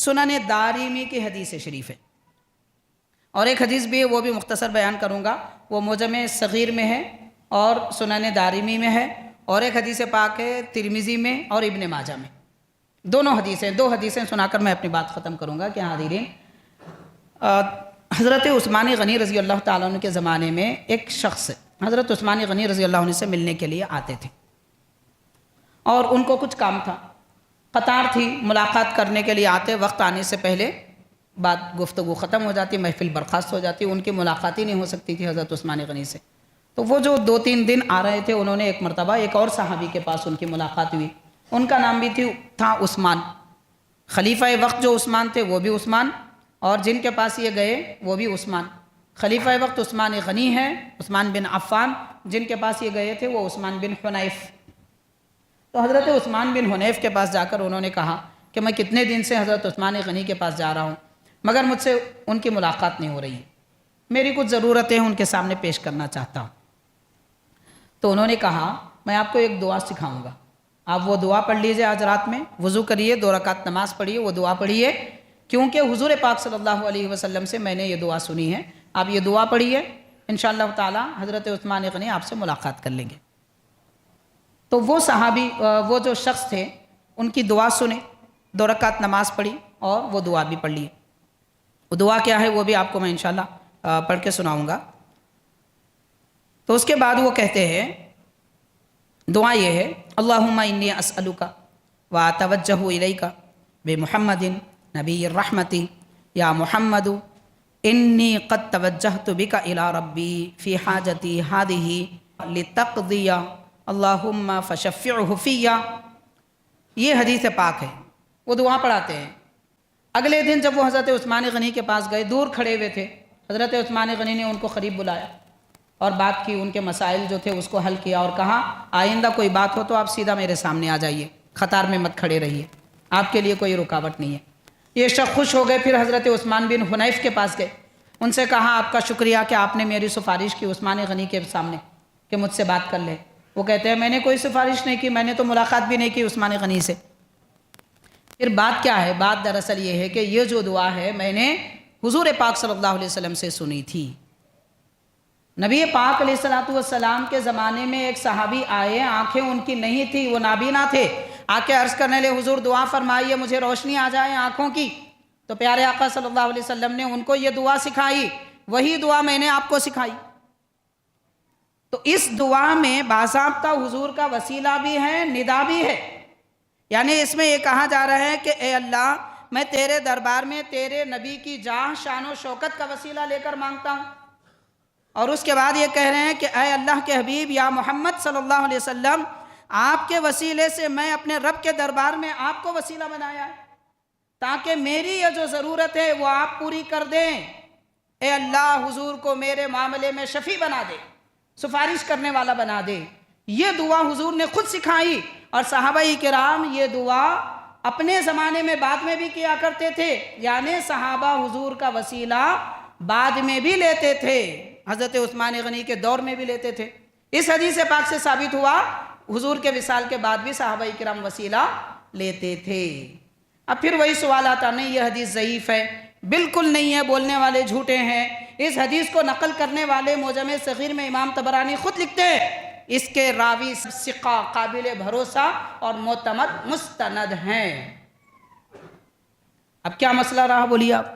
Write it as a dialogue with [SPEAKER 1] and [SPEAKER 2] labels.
[SPEAKER 1] سنن دارمی کی حدیث شریف ہے، اور ایک حدیث بھی ہے وہ بھی مختصر بیان کروں گا، وہ معجم صغیر میں ہے اور سنن دارمی میں ہے، اور ایک حدیث پاک ہے ترمذی میں اور ابن ماجہ میں۔ دو حدیثیں سنا کر میں اپنی بات ختم کروں گا کہ حاضرین، حضرت عثمان غنی رضی اللہ تعالیٰ عنہ کے زمانے میں ایک شخص حضرت عثمان غنی رضی اللہ عنہ سے ملنے کے لیے آتے تھے، اور ان کو کچھ کام تھا، قطار تھی، ملاقات کرنے کے لیے آتے، وقت آنے سے پہلے بات گفتگو ختم ہو جاتی، محفل برخاست ہو جاتی، ان کی ملاقات ہی نہیں ہو سکتی تھی حضرت عثمان غنی سے۔ تو وہ جو 2-3 دن آ رہے تھے، انہوں نے ایک مرتبہ ایک اور صحابی کے پاس ان کی ملاقات ہوئی، ان کا نام بھی تھا عثمان، خلیفہ وقت جو عثمان تھے وہ بھی عثمان، اور جن کے پاس یہ گئے وہ بھی عثمان۔ خلیفہ وقت عثمان غنی ہے، عثمان بن عفان، جن کے پاس یہ گئے تھے وہ عثمان بن حنیف۔ تو حضرت عثمان بن حنیف کے پاس جا کر انہوں نے کہا کہ میں کتنے دن سے حضرت عثمان غنی کے پاس جا رہا ہوں، مگر مجھ سے ان کی ملاقات نہیں ہو رہی ہے، میری کچھ ضرورتیں ان کے سامنے پیش کرنا چاہتا ہوں۔ تو انہوں نے کہا میں آپ کو ایک دعا سکھاؤں گا، آپ وہ دعا پڑھ لیجئے، آج رات میں وضو کریے، 2 رکعت نماز پڑھیے، وہ دعا پڑھیے، کیونکہ حضور پاک صلی اللہ علیہ وسلم سے میں نے یہ دعا سنی ہے، آپ یہ دعا پڑھیے، انشاءاللہ تعالی حضرت عثمان غنی آپ سے ملاقات کر لیں گے۔ تو وہ صحابی، وہ جو شخص تھے، ان کی دعا سنے، 2 رکعت نماز پڑھی اور وہ دعا بھی پڑھ لی۔ وہ دعا کیا ہے وہ بھی آپ کو میں انشاءاللہ پڑھ کے سناؤں گا۔ تو اس کے بعد وہ کہتے ہیں، دعا یہ ہے، اللہم انی اسألک واتوجہ الیک بمحمد نبی الرحمت یا محمد انی قد توجہت بک الی ربی فی حاجتی ہذہ لتقضی اللہم فشفعہ فی۔ یہ حدیث پاک ہے، وہ دعا پڑھاتے ہیں۔ اگلے دن جب وہ حضرت عثمان غنی کے پاس گئے، دور کھڑے ہوئے تھے، حضرت عثمان غنی نے ان کو قریب بلایا اور بات کی، ان کے مسائل جو تھے اس کو حل کیا، اور کہا آئندہ کوئی بات ہو تو آپ سیدھا میرے سامنے آ جائیے، قطار میں مت کھڑے رہیے، آپ کے لیے کوئی رکاوٹ نہیں ہے۔ یہ شخص خوش ہو گئے، پھر حضرت عثمان بن حنیف کے پاس گئے، ان سے کہا آپ کا شکریہ کہ آپ نے میری سفارش کی عثمان غنی کے سامنے کہ مجھ سے بات کر لے۔ وہ کہتے ہیں میں نے کوئی سفارش نہیں کی، میں نے تو ملاقات بھی نہیں کی عثمان غنی سے۔ پھر بات کیا ہے؟ بات دراصل یہ ہے کہ یہ جو دعا ہے میں نے حضور پاک صلی اللہ علیہ وسلم سے سنی تھی۔ نبی پاک علیہ السلام کے زمانے میں ایک صحابی آئے، آنکھیں ان کی نہیں تھی، وہ نابینا تھے، آ کے عرض کرنے لے حضور دعا فرمائیے مجھے روشنی آ جائے آنکھوں کی۔ تو پیارے آقا صلی اللہ علیہ وسلم نے ان کو یہ دعا سکھائی، وہی دعا میں نے آپ کو سکھائی۔ تو اس دعا میں باضابطہ حضور کا وسیلہ بھی ہے، ندا بھی ہے، یعنی اس میں یہ کہا جا رہا ہے کہ اے اللہ میں تیرے دربار میں تیرے نبی کی جاہ، شان و شوکت کا وسیلہ لے کر مانگتا ہوں، اور اس کے بعد یہ کہہ رہے ہیں کہ اے اللہ کے حبیب یا محمد صلی اللہ علیہ وسلم، آپ کے وسیلے سے میں اپنے رب کے دربار میں آپ کو وسیلہ بنایا ہے تاکہ میری یہ جو ضرورت ہے وہ آپ پوری کر دیں۔ اے اللہ حضور کو میرے معاملے میں شفیع بنا دے، سفارش کرنے والا بنا دے۔ یہ دعا حضور نے خود سکھائی، اور صحابہ کرام یہ دعا اپنے زمانے میں بعد میں بھی کیا کرتے تھے، یعنی صحابہ حضور کا وسیلہ بعد میں بھی لیتے تھے، حضرت عثمان غنی کے دور میں بھی لیتے تھے۔ اس حدیث پاک سے ثابت ہوا حضور کے وصال کے بعد بھی صحابہ کرام وسیلہ لیتے تھے۔ اب پھر وہی سوال آتا، نہیں یہ حدیث ضعیف ہے، بالکل نہیں ہے، بولنے والے جھوٹے ہیں۔ اس حدیث کو نقل کرنے والے معجم صغیر میں امام طبرانی خود لکھتے ہیں اس کے راوی ثقہ، قابل بھروسہ اور معتمد مستند ہیں۔ اب کیا مسئلہ رہا بولیے آپ؟